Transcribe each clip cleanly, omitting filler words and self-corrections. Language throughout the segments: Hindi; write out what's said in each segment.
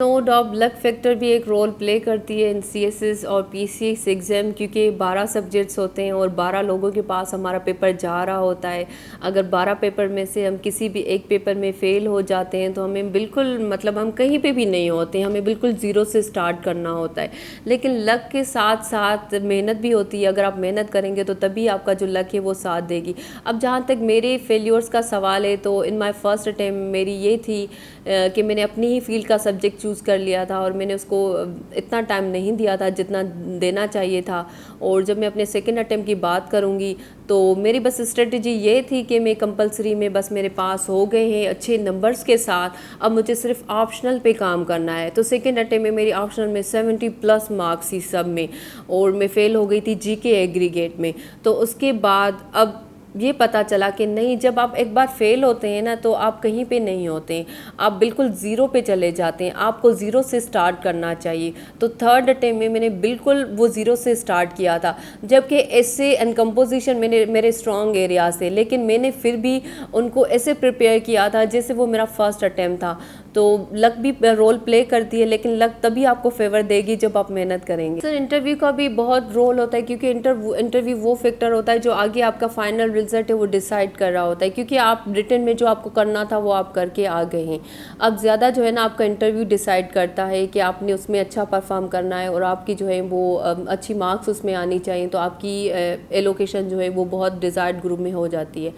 नो डाउट लक फैक्टर भी एक रोल प्ले करती है इन सीएसएस और पीसीएस एग्ज़ाम, क्योंकि 12 सब्जेक्ट्स होते हैं और 12 लोगों के पास हमारा पेपर जा रहा होता है। अगर 12 पेपर में से हम किसी भी एक पेपर में फ़ेल हो जाते हैं तो हमें बिल्कुल मतलब हम कहीं पे भी नहीं होते हैं, हमें बिल्कुल ज़ीरो से स्टार्ट करना होता है। लेकिन लक के साथ साथ मेहनत भी होती है। अगर आप मेहनत करेंगे तो तभी आपका जो लक है वो साथ देगी। अब जहाँ तक मेरे फेल्योर्स का सवाल है तो इन माय फर्स्ट अटेम्प्ट मेरी ये थी कि मैंने अपनी ही फील्ड का सब्जेक्ट चूज़ कर लिया था और मैंने उसको इतना टाइम नहीं दिया था जितना देना चाहिए था। और जब मैं अपने सेकंड अटेम्प्ट की बात करूँगी तो मेरी बस स्ट्रेटजी ये थी कि मैं कंपलसरी में बस मेरे पास हो गए हैं अच्छे नंबर्स के साथ, अब मुझे सिर्फ ऑप्शनल पे काम करना है। तो सेकंड अटेम्प्ट में मेरी ऑप्शनल में 70+ मार्क्स थी सब में, और मैं फ़ेल हो गई थी जीके एग्रीगेट में। तो उसके बाद अब ये पता चला कि नहीं, जब आप एक बार फेल होते हैं ना तो आप कहीं पे नहीं होते हैं, आप बिल्कुल ज़ीरो पे चले जाते हैं, आपको ज़ीरो से स्टार्ट करना चाहिए। तो थर्ड अटेम्प्ट में मैंने बिल्कुल वो ज़ीरो से स्टार्ट किया था, जबकि ऐसे एंड कंपोजिशन मेरे स्ट्रॉन्ग एरियाज थे, लेकिन मैंने फिर भी उनको ऐसे प्रिपेयर किया था जैसे वो मेरा फर्स्ट अटेम्प्ट था। तो लक भी रोल प्ले करती है, लेकिन लक तभी आपको फेवर देगी जब आप मेहनत करेंगे। सर इंटरव्यू का भी बहुत रोल होता है, क्योंकि इंटरव्यू वो फैक्टर होता है जो आगे आपका फाइनल रिजल्ट है वो डिसाइड कर रहा होता है, क्योंकि आप रिटन में जो आपको करना था वो आप करके आ गए हैं। अब ज़्यादा जो है ना आपका इंटरव्यू डिसाइड करता है कि आपने उसमें अच्छा परफॉर्म करना है और आपकी जो है वो अच्छी मार्क्स उसमें आनी चाहिए, तो आपकी एलोकेशन जो है वो बहुत डिज़ायर्ड ग्रुप में हो जाती है।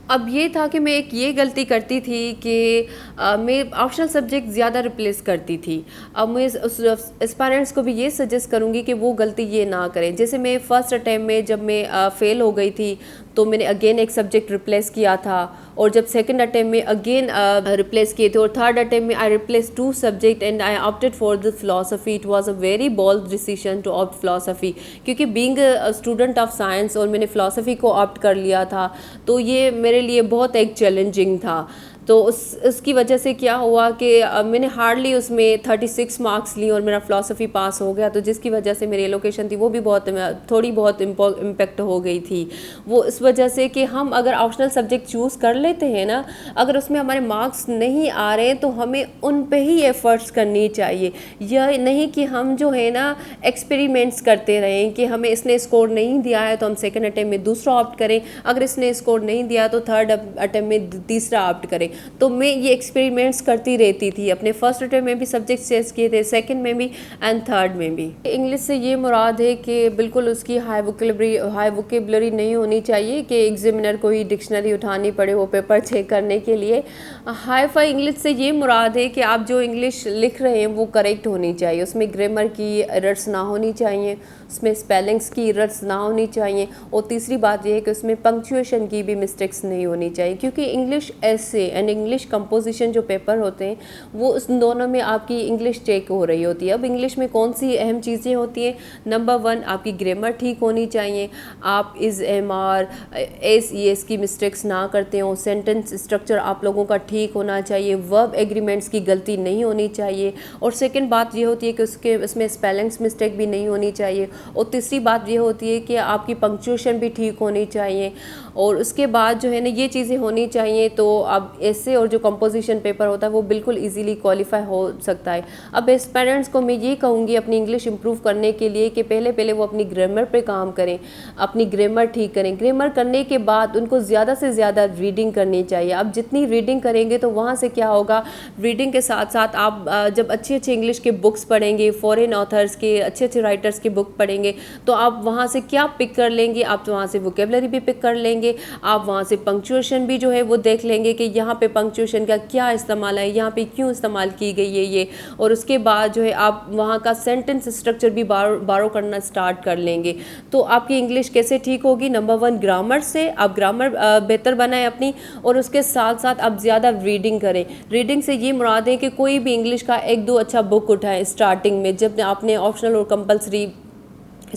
अब ये था कि मैं एक ये गलती करती थी कि मैं ऑप्शनल सब्जेक्ट ज़्यादा रिप्लेस करती थी। अब मैं उस एस्पायरेंट्स को भी ये सजेस्ट करूँगी कि वो गलती ये ना करें। जैसे मैं फ़र्स्ट अटैम्प्ट में जब मैं फ़ेल हो गई थी तो मैंने अगेन एक सब्जेक्ट रिप्लेस किया था, और जब सेकंड अटैम्प्ट में अगेन रिप्लेस किए थे, और थर्ड अटैम्प्ट में I replace 2 subject and I opted for the philosophy. It was a very bold decision to opt philosophy, क्योंकि being a student of science और मैंने फिलोसफी को ऑप्ट कर लिया था, तो ये मेरे लिए बहुत एक चैलेंजिंग था। तो उसकी वजह से क्या हुआ कि मैंने हार्डली उसमें 36 मार्क्स ली और मेरा फ़िलासफ़ी पास हो गया, तो जिसकी वजह से मेरी एलोकेशन थी वो भी बहुत थोड़ी बहुत इम्पेक्ट हो गई थी। वो इस वजह से कि हम अगर ऑप्शनल सब्जेक्ट चूज़ कर लेते हैं ना, अगर उसमें हमारे मार्क्स नहीं आ रहे हैं तो हमें उन पे ही एफ़र्ट्स करनी चाहिए। यह नहीं कि हम जो है ना एक्सपेरिमेंट्स करते रहें कि हमें इसने स्कोर नहीं दिया है तो हम सेकंड अटैम्प्ट में दूसरा ऑप्ट करें, अगर इसने स्कोर नहीं दिया तो थर्ड अटैम्प्ट में तीसरा ऑप्ट करें। तो मैं ये एक्सपेरिमेंट्स करती रहती थी। अपने फर्स्ट अटैम्प्ट में भी सब्जेक्ट चेस किए थे, सेकंड में भी एंड थर्ड में भी। इंग्लिश से ये मुराद है कि बिल्कुल उसकी हाई वोकेबलरी नहीं होनी चाहिए कि एग्जामिनर को ही डिक्शनरी उठानी पड़े वो पेपर चेक करने के लिए। हाई फाई इंग्लिश से ये मुराद है कि आप जो इंग्लिश लिख रहे हैं वो करेक्ट होनी चाहिए, उसमें ग्रामर की एरर्स ना होनी चाहिए, उसमें स्पेलिंग्स की एरर्स ना होनी चाहिए, और तीसरी बात यह है कि उसमें पंक्चुएशन की भी मिस्टेक्स नहीं होनी चाहिए, क्योंकि इंग्लिश ऐसे एंड इंग्लिश कंपोजिशन जो पेपर होते हैं वो उस दोनों में आपकी इंग्लिश चेक हो रही होती है। अब इंग्लिश में कौन सी अहम चीज़ें होती हैं? नंबर 1 आपकी ग्रामर ठीक होनी चाहिए, आप इज़ M R S E S की मिस्टेक्स ना करते हो, सेंटेंस स्ट्रक्चर आप लोगों का ठीक होना चाहिए, वर्ब एग्रीमेंट्स की गलती नहीं होनी चाहिए, और सेकेंड बात ये होती है कि उसमें स्पेलिंग्स मिस्टेक भी नहीं होनी चाहिए, और तीसरी बात ये होती है कि आपकी पंक्चुएशन भी ठीक होनी चाहिए। और उसके बाद जो है ना ये चीज़ें होनी चाहिए तो अब ऐसे और जो कंपोजिशन पेपर होता है वो बिल्कुल इजीली क्वालिफाई हो सकता है। अब एस्पायरेंट्स को मैं ये कहूँगी अपनी इंग्लिश इंप्रूव करने के लिए कि पहले वो अपनी ग्रामर पे काम करें, अपनी ग्रामर ठीक करें। ग्रामर करने के बाद उनको ज़्यादा से ज़्यादा रीडिंग करनी चाहिए। अब जितनी रीडिंग करेंगे तो वहाँ से क्या होगा, रीडिंग के साथ साथ आप जब अच्छे अच्छे इंग्लिश के बुक्स पढ़ेंगे, फॉरेन ऑथर्स के अच्छे अच्छे राइटर्स के बुक पढ़ेंगे, तो आप वहाँ से क्या पिक कर लेंगे, आप वहाँ से वोकेबलरी भी पिक कर लेंगे, आप वहाँ से पंक्चुएशन भी जो है वो देख लेंगे कि यहाँ पे पंक्चुएशन का क्या इस्तेमाल है, यहाँ पे क्यों इस्तेमाल की गई है ये, और उसके बाद जो है आप वहाँ का सेंटेंस स्ट्रक्चर भी बारो करना स्टार्ट कर लेंगे। तो आपकी इंग्लिश कैसे ठीक होगी? नंबर 1 ग्रामर से, आप ग्रामर बेहतर बनाएं अपनी, और उसके साथ साथ आप ज़्यादा रीडिंग करें। रीडिंग से ये मुराद है कि कोई भी इंग्लिश का 1-2 अच्छा बुक उठाएं स्टार्टिंग में, जब आपने ऑप्शनल और कंपल्सरी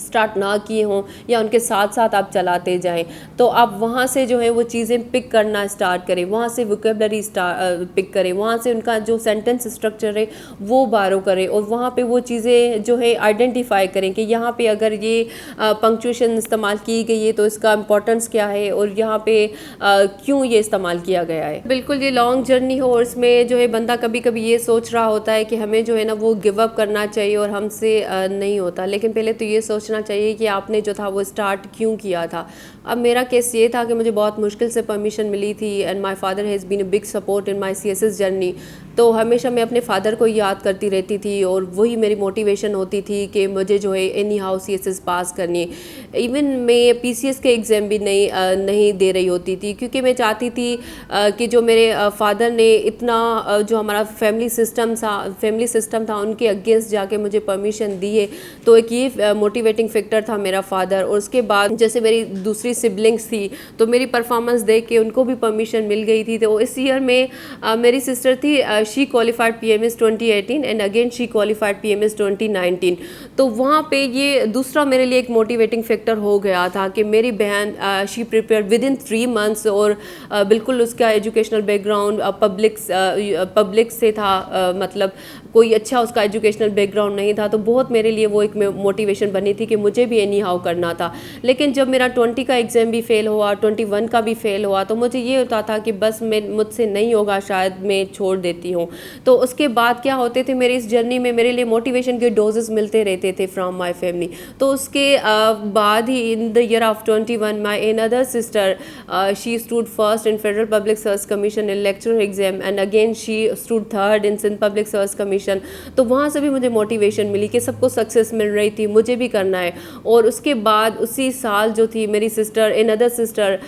स्टार्ट ना किए हों या उनके साथ साथ आप चलाते जाएं, तो आप वहाँ से जो है वो चीज़ें पिक करना स्टार्ट करें, वहाँ से वोकेबलरी पिक करें, वहाँ से उनका जो सेंटेंस स्ट्रक्चर है वो बारो करें, और वहाँ पे वो चीज़ें जो है आइडेंटिफाई करें कि यहाँ पे अगर ये पंक्चुएशन इस्तेमाल की गई है तो इसका इम्पोर्टेंस क्या है और यहाँ पे क्यों ये इस्तेमाल किया गया है। बिल्कुल ये लॉन्ग जर्नी हो और इसमें जो है बंदा कभी कभी ये सोच रहा होता है कि हमें जो है ना वो गिव अप करना चाहिए और हमसे नहीं होता, लेकिन पहले तो ये सोचना चाहिए कि आपने जो था वो स्टार्ट क्यों किया था। अब मेरा केस ये था कि मुझे बहुत मुश्किल से परमिशन मिली थी, and my father has been a big support in my CSS journey. तो हमेशा मैं अपने फादर को याद करती रहती थी और वही मेरी मोटिवेशन होती थी कि मुझे जो है एनी हाउ सीएसएस पास करनी है। इवन मैं पीसीएस के एग्ज़ाम भी नहीं दे रही होती थी, क्योंकि मैं चाहती थी कि जो मेरे फादर ने इतना जो हमारा फैमिली सिस्टम था उनके अगेंस्ट जाके मुझे परमिशन दी है, तो एक ये मोटिवेटिंग फैक्टर था मेरा फादर। और उसके बाद जैसे मेरी दूसरी सिबलिंग्स थी तो मेरी परफॉर्मेंस देख के उनको भी परमिशन मिल गई थी। तो इस ईयर में मेरी सिस्टर थी, she qualified PMS 2018 and again she qualified PMS 2019। तो वहाँ पे ये दूसरा मेरे लिए एक मोटिवेटिंग फैक्टर हो गया था कि मेरी बहन she prepare with in 3 months, और बिल्कुल उसका एजुकेशनल बैकग्राउंड पब्लिक से था, मतलब कोई अच्छा उसका एजुकेशनल बैकग्राउंड नहीं था। तो बहुत मेरे लिए वो एक मोटिवेशन बनी थी कि मुझे भी एनी हाउ करना था। लेकिन जब मेरा 20 का एग्ज़ाम भी फेल हुआ, 21 का भी फेल हुआ, तो मुझे ये होता था कि बस मुझसे नहीं होगा, शायद मैं छोड़ देती हूँ। तो उसके बाद क्या होते थे, मेरी इस जर्नी में मेरे लिए मोटिवेशन के डोजेस मिलते रहते थे फ्रॉम माय फैमिली। तो उसके बाद ही in the year of 21 my another sister she stood first in federal public service commission in lecturer exam and again she stood third in Sindh public service commission. तो वहाँ से भी मुझे मोटिवेशन मिली कि सबको सक्सेस मिल रही थी, मुझे भी करना है। और उसके बाद उसी साल जो थी मेरी sister another sister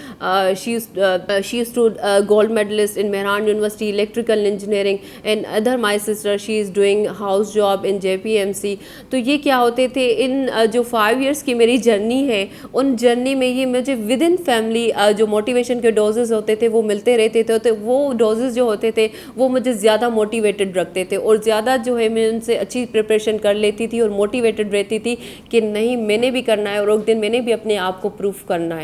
she stood gold medalist in Mehran university electrical engineering, and other my sister she is doing house job in JPMC. तो ये क्या होते थे, इन जो 5 इयर्स की मेरी जर्नी है, उन जर्नी में ये मुझे विद इन फैमिली जो मोटिवेशन के डोजेस होते थे वो मिलते रहते थे। तो वो डोजेस जो होते थे वो मुझे ज़्यादा मोटिवेटेड रखते थे, और ज़्यादा जो है मैं उनसे अच्छी प्रिपरेशन कर लेती थी और मोटिवेटेड रहती थी कि नहीं मैंने भी करना है और एक दिन मैंने भी अपने आप को प्रूफ करना है।